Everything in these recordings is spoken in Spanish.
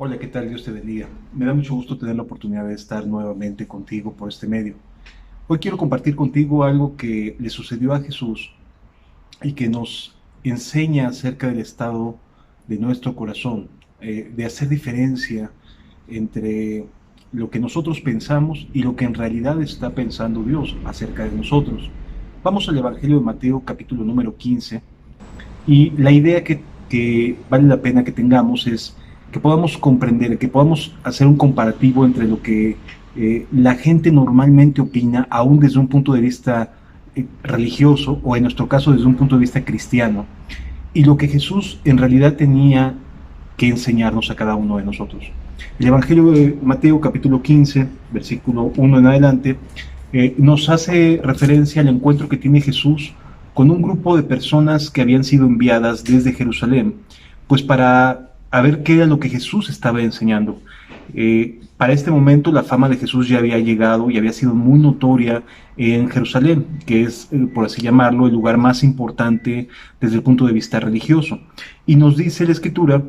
Hola, ¿qué tal? Dios te bendiga. Me da mucho gusto tener la oportunidad de estar nuevamente contigo por este medio. Hoy quiero compartir contigo algo que le sucedió a Jesús y que nos enseña acerca del estado de nuestro corazón, de hacer diferencia entre lo que nosotros pensamos y lo que en realidad está pensando Dios acerca de nosotros. Vamos al Evangelio de Mateo, capítulo número 15. Y la idea que vale la pena que tengamos es que podamos comprender, que podamos hacer un comparativo entre lo que la gente normalmente opina, aún desde un punto de vista religioso, o en nuestro caso desde un punto de vista cristiano, y lo que Jesús en realidad tenía que enseñarnos a cada uno de nosotros. El Evangelio de Mateo capítulo 15, versículo 1 en adelante, nos hace referencia al encuentro que tiene Jesús con un grupo de personas que habían sido enviadas desde Jerusalén, pues para ver qué era lo que Jesús estaba enseñando. Para este momento la fama de Jesús ya había llegado y había sido muy notoria en Jerusalén, que es, por así llamarlo, el lugar más importante desde el punto de vista religioso. Y nos dice la Escritura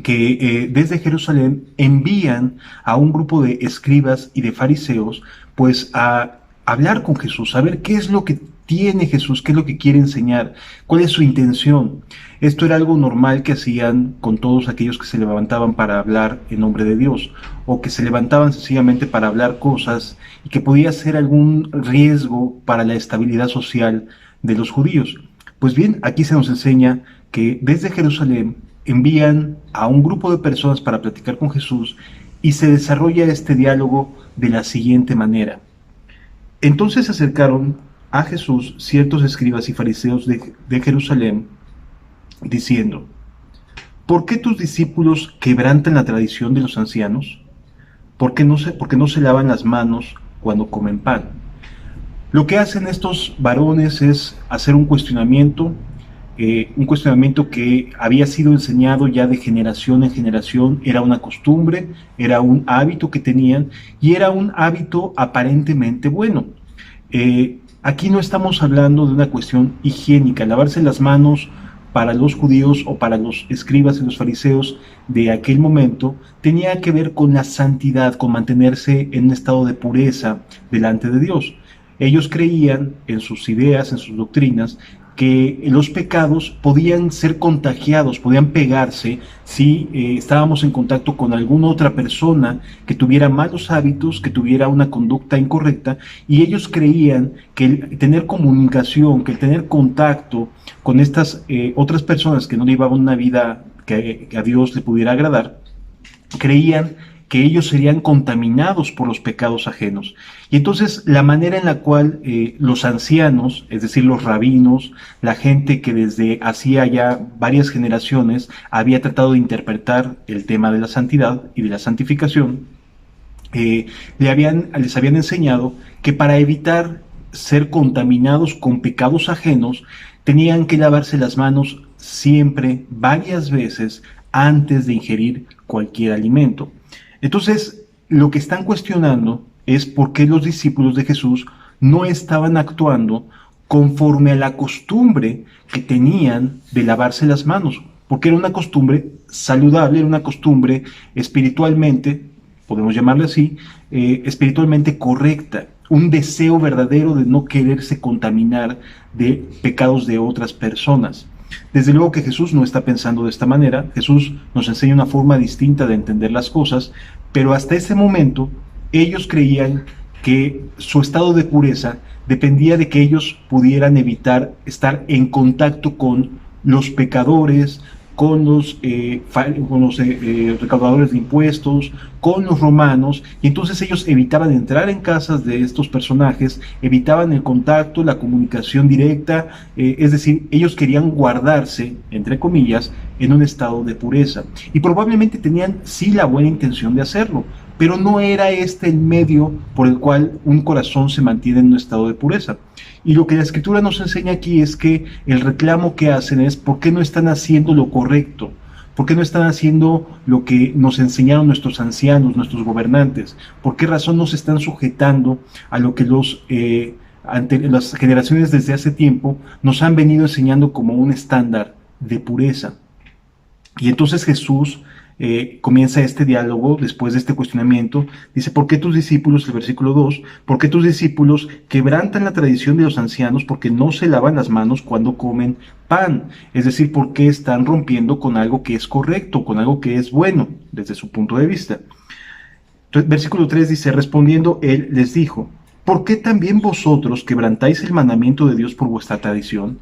que desde Jerusalén envían a un grupo de escribas y de fariseos pues a hablar con Jesús, a ver qué es lo que tiene Jesús, qué es lo que quiere enseñar, cuál es su intención. Esto era algo normal que hacían con todos aquellos que se levantaban para hablar en nombre de Dios, o que se levantaban sencillamente para hablar cosas y que podía ser algún riesgo para la estabilidad social de los judíos. Pues bien, aquí se nos enseña que desde Jerusalén envían a un grupo de personas para platicar con Jesús y se desarrolla este diálogo de la siguiente manera. Entonces se acercaron a Jesús ciertos escribas y fariseos de Jerusalén, diciendo: ¿por qué tus discípulos quebrantan la tradición de los ancianos? ¿Por qué no se lavan las manos cuando comen pan? Lo que hacen estos varones es hacer un cuestionamiento que había sido enseñado ya de generación en generación, era una costumbre, era un hábito que tenían y era un hábito aparentemente bueno. Aquí no estamos hablando de una cuestión higiénica. Lavarse las manos para los judíos o para los escribas y los fariseos de aquel momento tenía que ver con la santidad, con mantenerse en un estado de pureza delante de Dios. Ellos creían en sus ideas, en sus doctrinas, que los pecados podían ser contagiados, podían pegarse si estábamos en contacto con alguna otra persona que tuviera malos hábitos, que tuviera una conducta incorrecta, y ellos creían que el tener comunicación, que el tener contacto con estas otras personas que no llevaban una vida que a Dios le pudiera agradar, creían que ellos serían contaminados por los pecados ajenos. Y entonces la manera en la cual los ancianos, es decir, los rabinos, la gente que desde hacía ya varias generaciones había tratado de interpretar el tema de la santidad y de la santificación, les habían enseñado que para evitar ser contaminados con pecados ajenos, tenían que lavarse las manos siempre, varias veces, antes de ingerir cualquier alimento. Entonces, lo que están cuestionando es por qué los discípulos de Jesús no estaban actuando conforme a la costumbre que tenían de lavarse las manos, porque era una costumbre saludable, era una costumbre espiritualmente, podemos llamarle así, espiritualmente correcta, un deseo verdadero de no quererse contaminar de pecados de otras personas. Desde luego que Jesús no está pensando de esta manera. Jesús nos enseña una forma distinta de entender las cosas, pero hasta ese momento ellos creían que su estado de pureza dependía de que ellos pudieran evitar estar en contacto con los pecadores, con los recaudadores de impuestos, con los romanos, y entonces ellos evitaban entrar en casas de estos personajes, evitaban el contacto, la comunicación directa, es decir, ellos querían guardarse, entre comillas, en un estado de pureza. Y probablemente tenían sí la buena intención de hacerlo, pero no era este el medio por el cual un corazón se mantiene en un estado de pureza. Y lo que la Escritura nos enseña aquí es que el reclamo que hacen es ¿por qué no están haciendo lo correcto? ¿Por qué no están haciendo lo que nos enseñaron nuestros ancianos, nuestros gobernantes? ¿Por qué razón no se están sujetando a lo que ante las generaciones desde hace tiempo nos han venido enseñando como un estándar de pureza? Y entonces Jesús comienza este diálogo después de este cuestionamiento. Dice, ¿por qué tus discípulos, el versículo 2, por qué tus discípulos quebrantan la tradición de los ancianos porque no se lavan las manos cuando comen pan? Es decir, ¿por qué están rompiendo con algo que es correcto, con algo que es bueno desde su punto de vista? Entonces, versículo 3 dice, respondiendo él les dijo, ¿por qué también vosotros quebrantáis el mandamiento de Dios por vuestra tradición?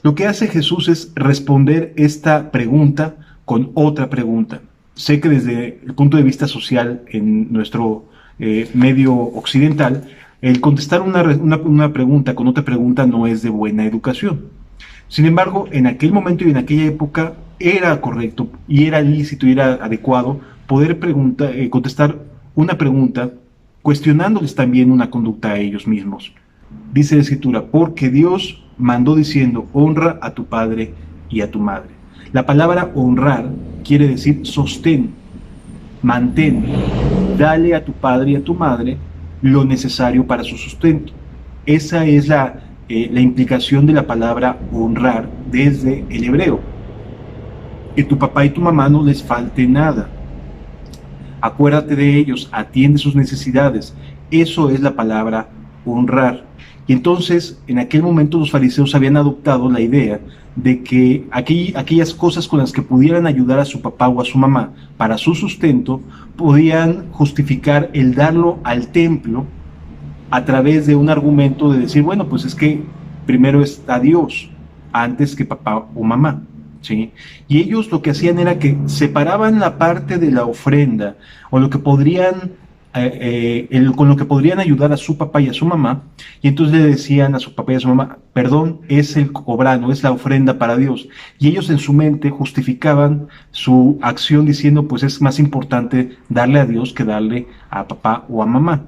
Lo que hace Jesús es responder esta pregunta con otra pregunta. Sé que desde el punto de vista social en nuestro medio occidental, el contestar una pregunta con otra pregunta no es de buena educación. Sin embargo, en aquel momento y en aquella época era correcto y era lícito y era adecuado poder contestar una pregunta cuestionándoles también una conducta a ellos mismos. Dice la Escritura, porque Dios mandó diciendo, honra a tu padre y a tu madre. La palabra honrar quiere decir sostén, mantén, dale a tu padre y a tu madre lo necesario para su sustento. Esa es la implicación de la palabra honrar desde el hebreo. Que tu papá y tu mamá no les falte nada. Acuérdate de ellos, atiende sus necesidades. Eso es la palabra honrar. Y entonces, en aquel momento los fariseos habían adoptado la idea de que aquellas cosas con las que pudieran ayudar a su papá o a su mamá para su sustento, podían justificar el darlo al templo a través de un argumento de decir, bueno, pues es que primero está Dios antes que papá o mamá. ¿Sí? Y ellos lo que hacían era que separaban la parte de la ofrenda o lo que podrían con lo que podrían ayudar a su papá y a su mamá, y entonces le decían a su papá y a su mamá, perdón, es el cobrano, es la ofrenda para Dios, y ellos en su mente justificaban su acción diciendo, pues es más importante darle a Dios que darle a papá o a mamá.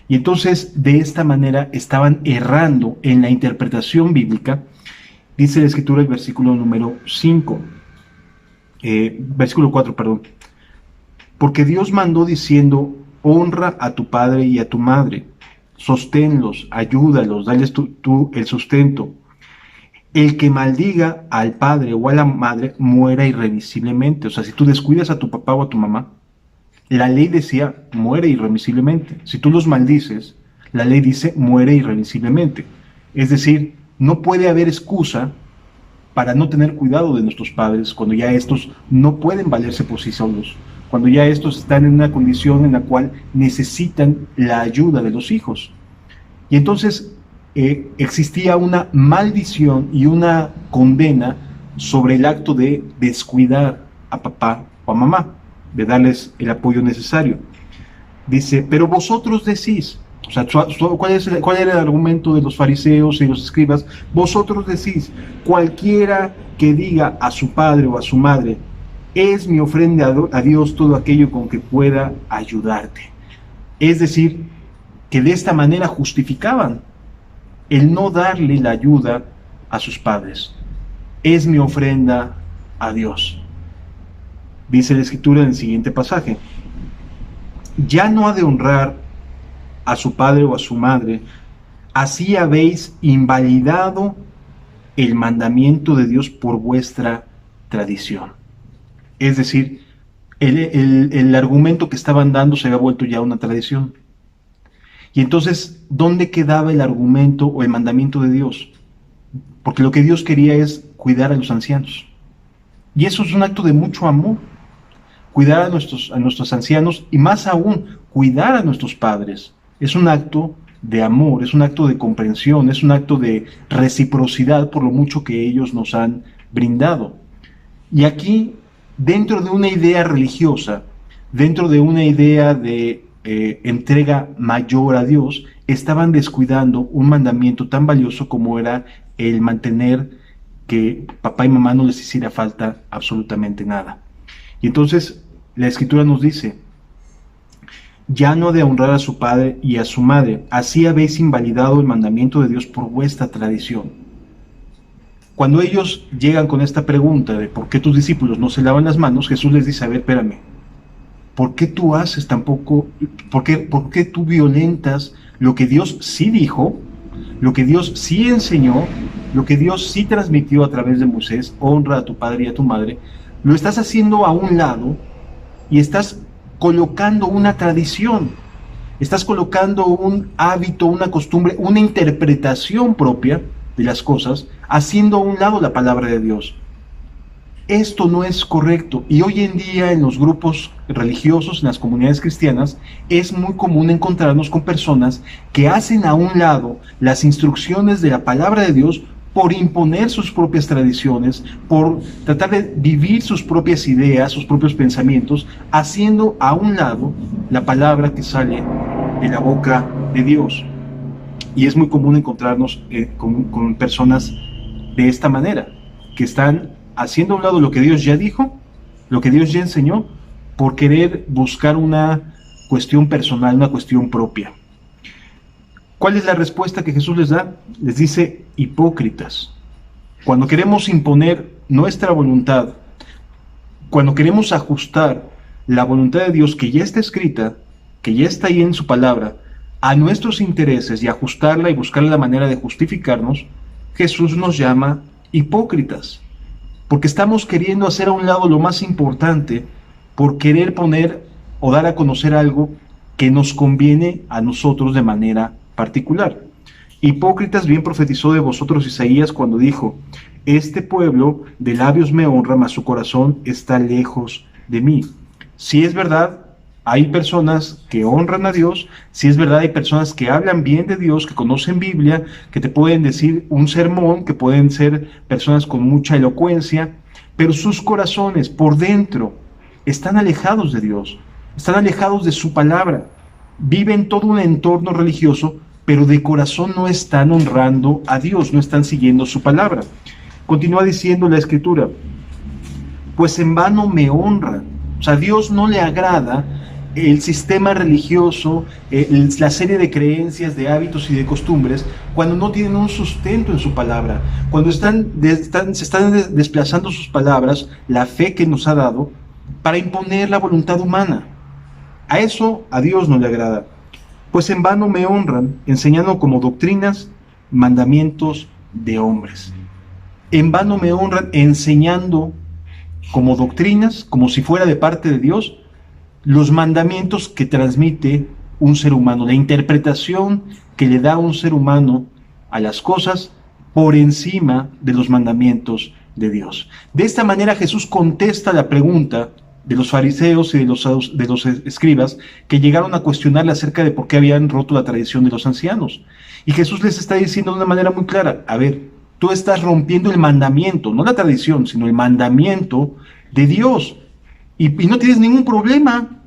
Y entonces de esta manera estaban errando en la interpretación bíblica. Dice la Escritura el versículo número 5, versículo 4, perdón. Porque Dios mandó diciendo, honra a tu padre y a tu madre, sosténlos, ayúdalos, dales tú el sustento. El que maldiga al padre o a la madre muera irremisiblemente. O sea, si tú descuidas a tu papá o a tu mamá, la ley decía, muere irremisiblemente. Si tú los maldices, la ley dice, muere irremisiblemente. Es decir, no puede haber excusa para no tener cuidado de nuestros padres cuando ya estos no pueden valerse por sí solos, cuando ya estos están en una condición en la cual necesitan la ayuda de los hijos. Y entonces existía una maldición y una condena sobre el acto de descuidar a papá o a mamá, de darles el apoyo necesario. Dice, pero vosotros decís, o sea, ¿cuál era el argumento de los fariseos y los escribas? Vosotros decís, cualquiera que diga a su padre o a su madre, es mi ofrenda a Dios todo aquello con que pueda ayudarte. Es decir, que de esta manera justificaban el no darle la ayuda a sus padres. Es mi ofrenda a Dios. Dice la Escritura en el siguiente pasaje. Ya no ha de honrar a su padre o a su madre, así habéis invalidado el mandamiento de Dios por vuestra tradición. Es decir, el argumento que estaban dando se había vuelto ya una tradición. Y entonces, ¿dónde quedaba el argumento o el mandamiento de Dios? Porque lo que Dios quería es cuidar a los ancianos. Y eso es un acto de mucho amor. Cuidar a nuestros ancianos y más aún, cuidar a nuestros padres. Es un acto de amor, es un acto de comprensión, es un acto de reciprocidad por lo mucho que ellos nos han brindado. Y aquí, dentro de una idea religiosa, dentro de una idea de entrega mayor a Dios, estaban descuidando un mandamiento tan valioso como era el mantener que papá y mamá no les hiciera falta absolutamente nada. Y entonces la Escritura nos dice, ya no ha de honrar a su padre y a su madre, así habéis invalidado el mandamiento de Dios por vuestra tradición. Cuando ellos llegan con esta pregunta de por qué tus discípulos no se lavan las manos, Jesús les dice, a ver, espérame, ¿por qué tú haces tampoco, por qué tú violentas lo que Dios sí dijo, lo que Dios sí enseñó, lo que Dios sí transmitió a través de Moisés, honra a tu padre y a tu madre? Lo estás haciendo a un lado y estás colocando una tradición, estás colocando un hábito, una costumbre, una interpretación propia de las cosas, haciendo a un lado la palabra de Dios. Esto no es correcto, y hoy en día en los grupos religiosos, en las comunidades cristianas, es muy común encontrarnos con personas que hacen a un lado las instrucciones de la palabra de Dios por imponer sus propias tradiciones, por tratar de vivir sus propias ideas, sus propios pensamientos, haciendo a un lado la palabra que sale de la boca de Dios. Y es muy común encontrarnos con personas de esta manera, que están haciendo a un lado lo que Dios ya dijo, lo que Dios ya enseñó, por querer buscar una cuestión personal, una cuestión propia. ¿Cuál es la respuesta que Jesús les da? Les dice: hipócritas. Cuando queremos imponer nuestra voluntad, cuando queremos ajustar la voluntad de Dios que ya está escrita, que ya está ahí en su palabra, a nuestros intereses y ajustarla y buscar la manera de justificarnos, Jesús nos llama hipócritas. Porque estamos queriendo hacer a un lado lo más importante por querer poner o dar a conocer algo que nos conviene a nosotros de manera particular. Hipócritas, bien profetizó de vosotros Isaías cuando dijo: este pueblo de labios me honra, mas su corazón está lejos de mí. Si es verdad, hay personas que honran a Dios, si es verdad, hay personas que hablan bien de Dios, que conocen Biblia, que te pueden decir un sermón, que pueden ser personas con mucha elocuencia, pero sus corazones por dentro están alejados de Dios, están alejados de su palabra, viven todo un entorno religioso, pero de corazón no están honrando a Dios, no están siguiendo su palabra. Continúa diciendo la Escritura: pues en vano me honran. O sea, a Dios no le agrada el sistema religioso, la serie de creencias, de hábitos y de costumbres, cuando no tienen un sustento en su palabra, cuando se están desplazando sus palabras, la fe que nos ha dado, para imponer la voluntad humana. A eso a Dios no le agrada. Pues en vano me honran, enseñando como doctrinas mandamientos de hombres. En vano me honran enseñando como doctrinas, como si fuera de parte de Dios, los mandamientos que transmite un ser humano, la interpretación que le da un ser humano a las cosas por encima de los mandamientos de Dios. De esta manera Jesús contesta la pregunta de los fariseos y de los escribas que llegaron a cuestionarle acerca de por qué habían roto la tradición de los ancianos. Y Jesús les está diciendo de una manera muy clara: a ver, tú estás rompiendo el mandamiento, no la tradición, sino el mandamiento de Dios. Y no tienes ningún problema.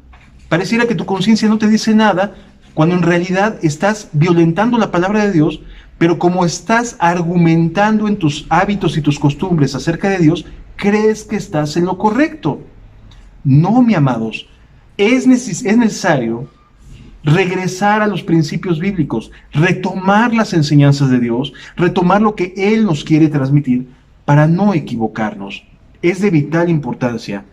Pareciera que tu conciencia no te dice nada, cuando en realidad estás violentando la palabra de Dios, pero como estás argumentando en tus hábitos y tus costumbres acerca de Dios, crees que estás en lo correcto. No, mi amados, es necesario regresar a los principios bíblicos, retomar las enseñanzas de Dios, retomar lo que Él nos quiere transmitir para no equivocarnos. Es de vital importancia.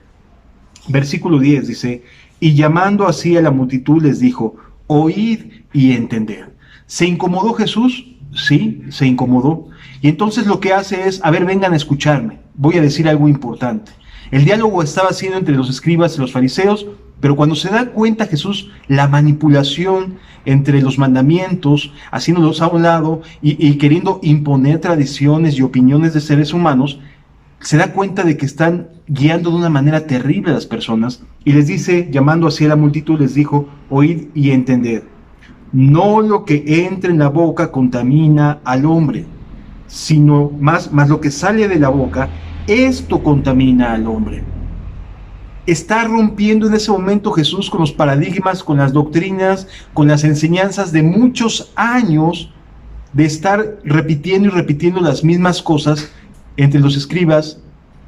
Versículo 10 dice: y llamando así a la multitud les dijo: oíd y entended. ¿Se incomodó Jesús? Sí, se incomodó. Y entonces lo que hace es: a ver, vengan a escucharme, voy a decir algo importante. El diálogo estaba siendo entre los escribas y los fariseos, pero cuando se da cuenta Jesús la manipulación entre los mandamientos, haciéndolos a un lado y queriendo imponer tradiciones y opiniones de seres humanos, se da cuenta de que están guiando de una manera terrible a las personas, y les dice, llamando así a la multitud, les dijo: oíd y entended. No lo que entra en la boca contamina al hombre, sino más lo que sale de la boca, esto contamina al hombre. Está rompiendo en ese momento Jesús con los paradigmas, con las doctrinas, con las enseñanzas de muchos años de estar repitiendo y repitiendo las mismas cosas entre los escribas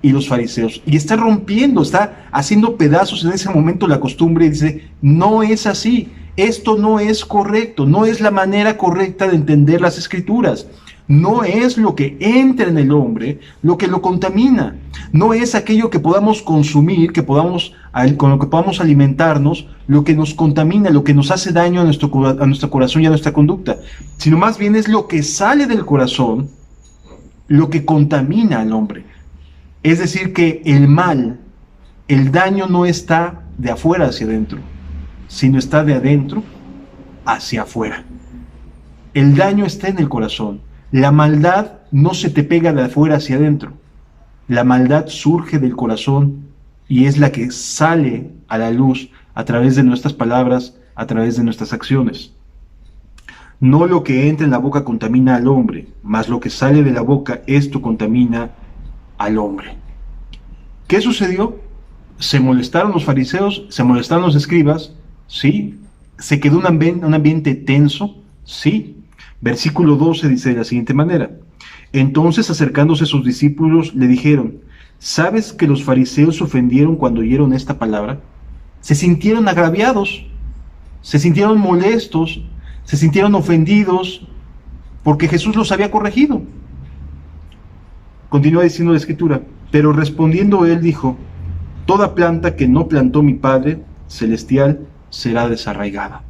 y los fariseos. Y está rompiendo, está haciendo pedazos en ese momento la costumbre, y dice: no es así, esto no es correcto, no es la manera correcta de entender las Escrituras. No es lo que entra en el hombre lo que lo contamina. No es aquello que podamos consumir, con lo que podamos alimentarnos, lo que nos contamina, lo que nos hace daño a nuestro corazón y a nuestra conducta. Sino más bien es lo que sale del corazón lo que contamina al hombre. Es decir, que el mal, el daño no está de afuera hacia adentro, sino está de adentro hacia afuera. El daño está en el corazón. La maldad no se te pega de afuera hacia adentro. La maldad surge del corazón y es la que sale a la luz a través de nuestras palabras, a través de nuestras acciones. No lo que entra en la boca contamina al hombre, mas lo que sale de la boca, esto contamina al hombre. ¿Qué sucedió? Se molestaron los fariseos, se molestaron los escribas, sí. Se quedó un ambiente tenso, sí. Versículo 12 dice de la siguiente manera: entonces, acercándose a sus discípulos, le dijeron: ¿sabes que los fariseos se ofendieron cuando oyeron esta palabra? Se sintieron agraviados, se sintieron molestos, se sintieron ofendidos porque Jesús los había corregido. Continúa diciendo la Escritura: pero respondiendo él dijo: toda planta que no plantó mi Padre celestial será desarraigada.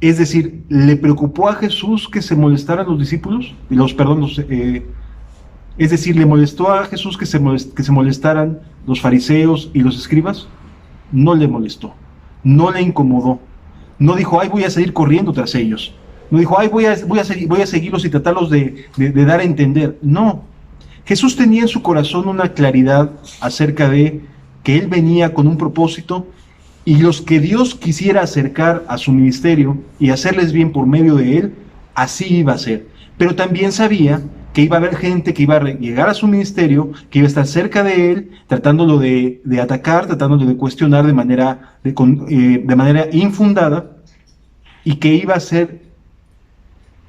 Es decir, ¿le preocupó a Jesús que se molestaran los discípulos? Es decir, ¿le molestó a Jesús que se molestaran los fariseos y los escribas? No le molestó, no le incomodó. No dijo: ay, voy a seguir corriendo tras ellos. No dijo: ay, voy a seguirlos y tratarlos de dar a entender. No. Jesús tenía en su corazón una claridad acerca de que Él venía con un propósito, y los que Dios quisiera acercar a su ministerio y hacerles bien por medio de Él, así iba a ser. Pero también sabía que iba a haber gente que iba a llegar a su ministerio, que iba a estar cerca de Él, tratándolo de atacar, tratándolo de cuestionar de manera infundada, y que iba a ser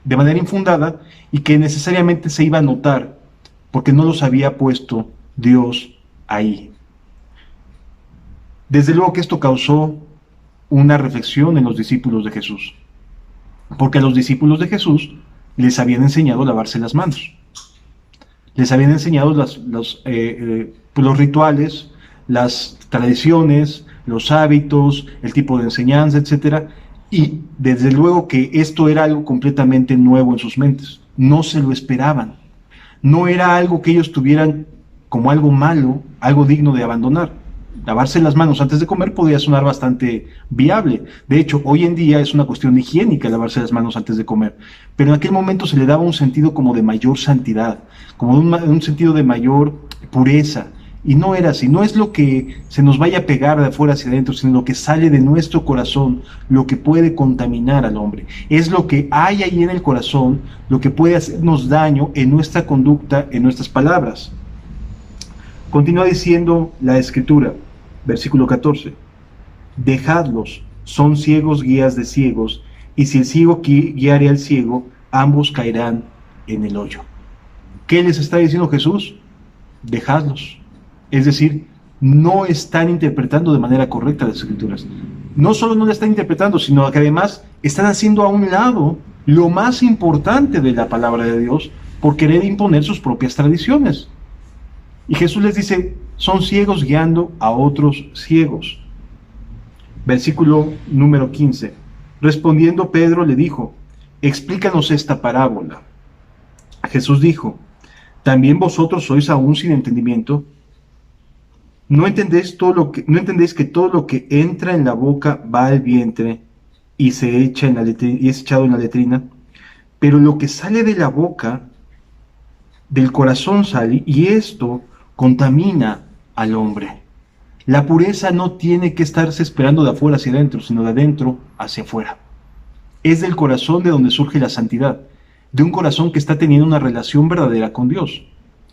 de manera infundada, y que necesariamente se iba a notar, porque no los había puesto Dios ahí. Desde luego que esto causó una reflexión en los discípulos de Jesús, porque a los discípulos de Jesús les habían enseñado a lavarse las manos, les habían enseñado los rituales, las tradiciones, los hábitos, el tipo de enseñanza, etc. Y desde luego que esto era algo completamente nuevo en sus mentes, no se lo esperaban, no era algo que ellos tuvieran como algo malo, algo digno de abandonar. Lavarse las manos antes de comer podría sonar bastante viable. De hecho, hoy en día es una cuestión higiénica lavarse las manos antes de comer. Pero en aquel momento se le daba un sentido como de mayor santidad, como un sentido de mayor pureza. Y no era así. No es lo que se nos vaya a pegar de afuera hacia adentro, sino lo que sale de nuestro corazón, lo que puede contaminar al hombre. Es lo que hay ahí en el corazón, lo que puede hacernos daño en nuestra conducta, en nuestras palabras. Continúa diciendo la Escritura, versículo 14: dejadlos, son ciegos guías de ciegos, y si el ciego guiare al ciego, ambos caerán en el hoyo. ¿Qué les está diciendo Jesús? Dejadlos. Es decir, no están interpretando de manera correcta las Escrituras. No solo no la están interpretando, sino que además están haciendo a un lado lo más importante de la palabra de Dios por querer imponer sus propias tradiciones. Y Jesús les dice: son ciegos guiando a otros ciegos. Versículo número 15. Respondiendo Pedro le dijo: explícanos esta parábola. Jesús dijo: ¿también vosotros sois aún sin entendimiento? ¿No entendéis que todo lo que entra en la boca va al vientre y es echado en la letrina? Pero lo que sale de la boca, del corazón sale, y esto contamina al hombre. La pureza no tiene que estarse esperando de afuera hacia adentro, sino de adentro hacia afuera. Es del corazón de donde surge la santidad, de un corazón que está teniendo una relación verdadera con Dios.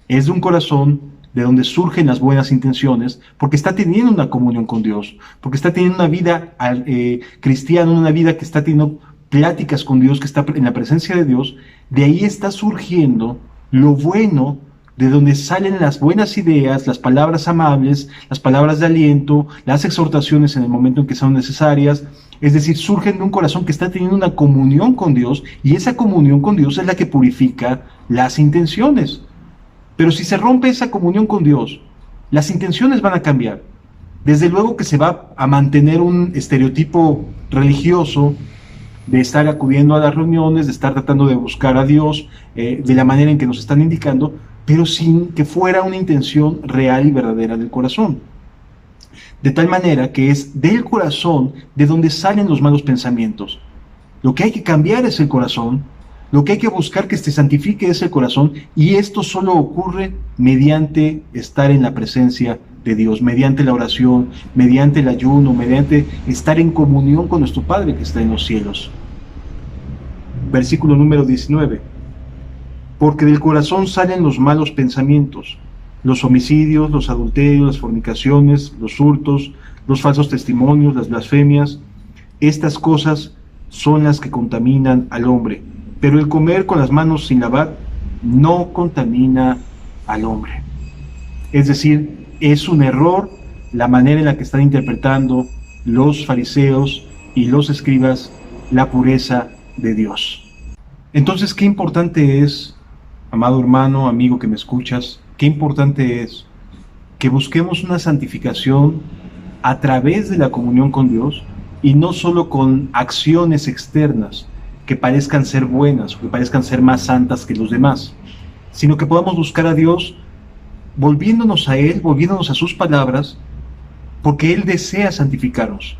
Es de un corazón de donde surgen las buenas intenciones, porque está teniendo una comunión con Dios, porque está teniendo una vida cristiana, una vida que está teniendo pláticas con Dios, que está en la presencia de Dios. De ahí está surgiendo lo bueno, de donde salen las buenas ideas, las palabras amables, las palabras de aliento, las exhortaciones en el momento en que son necesarias. Es decir, surgen de un corazón que está teniendo una comunión con Dios, y esa comunión con Dios es la que purifica las intenciones. Pero si se rompe esa comunión con Dios, las intenciones van a cambiar. Desde luego que se va a mantener un estereotipo religioso de estar acudiendo a las reuniones, de estar tratando de buscar a Dios de la manera en que nos están indicando, pero sin que fuera una intención real y verdadera del corazón. De tal manera que es del corazón de donde salen los malos pensamientos. Lo que hay que cambiar es el corazón, lo que hay que buscar que se santifique es el corazón, y esto solo ocurre mediante estar en la presencia de Dios, mediante la oración, mediante el ayuno, mediante estar en comunión con nuestro Padre que está en los cielos. Versículo número 19. Porque del corazón salen los malos pensamientos, los homicidios, los adulterios, las fornicaciones, los hurtos, los falsos testimonios, las blasfemias. Estas cosas son las que contaminan al hombre, pero el comer con las manos sin lavar no contamina al hombre. Es decir, es un error la manera en la que están interpretando los fariseos y los escribas la pureza de Dios. Entonces, qué importante es, amado hermano, amigo que me escuchas, qué importante es que busquemos una santificación a través de la comunión con Dios y no solo con acciones externas que parezcan ser buenas o que parezcan ser más santas que los demás, sino que podamos buscar a Dios volviéndonos a Él, volviéndonos a sus palabras, porque Él desea santificarnos.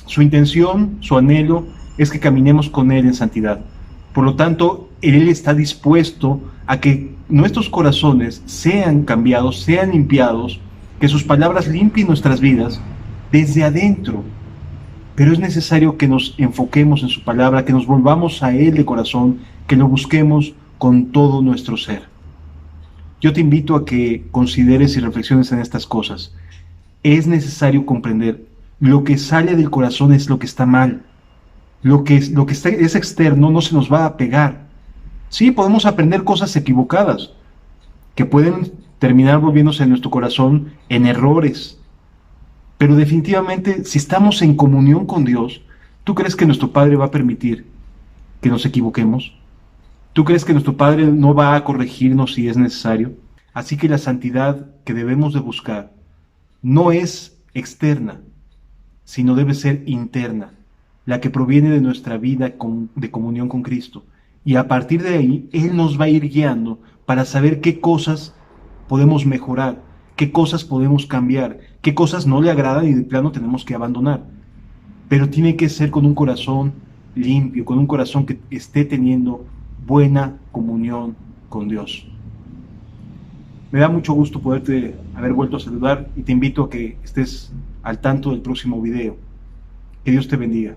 Su intención, su anhelo, es que caminemos con Él en santidad. Por lo tanto, Él está dispuesto a que nuestros corazones sean cambiados, sean limpiados, que sus palabras limpien nuestras vidas desde adentro. Pero es necesario que nos enfoquemos en su palabra, que nos volvamos a Él de corazón, que lo busquemos con todo nuestro ser. Yo te invito a que consideres y reflexiones en estas cosas. Es necesario comprender, lo que sale del corazón es lo que está mal. Lo que es externo no se nos va a pegar. Sí, podemos aprender cosas equivocadas, que pueden terminar volviéndose en nuestro corazón en errores. Pero definitivamente, si estamos en comunión con Dios, ¿tú crees que nuestro Padre va a permitir que nos equivoquemos? ¿Tú crees que nuestro Padre no va a corregirnos si es necesario? Así que la santidad que debemos de buscar no es externa, sino debe ser interna, la que proviene de nuestra vida de comunión con Cristo. Y a partir de ahí, Él nos va a ir guiando para saber qué cosas podemos mejorar, qué cosas podemos cambiar, qué cosas no le agradan y de plano tenemos que abandonar. Pero tiene que ser con un corazón limpio, con un corazón que esté teniendo buena comunión con Dios. Me da mucho gusto poderte haber vuelto a saludar y te invito a que estés al tanto del próximo video. Que Dios te bendiga.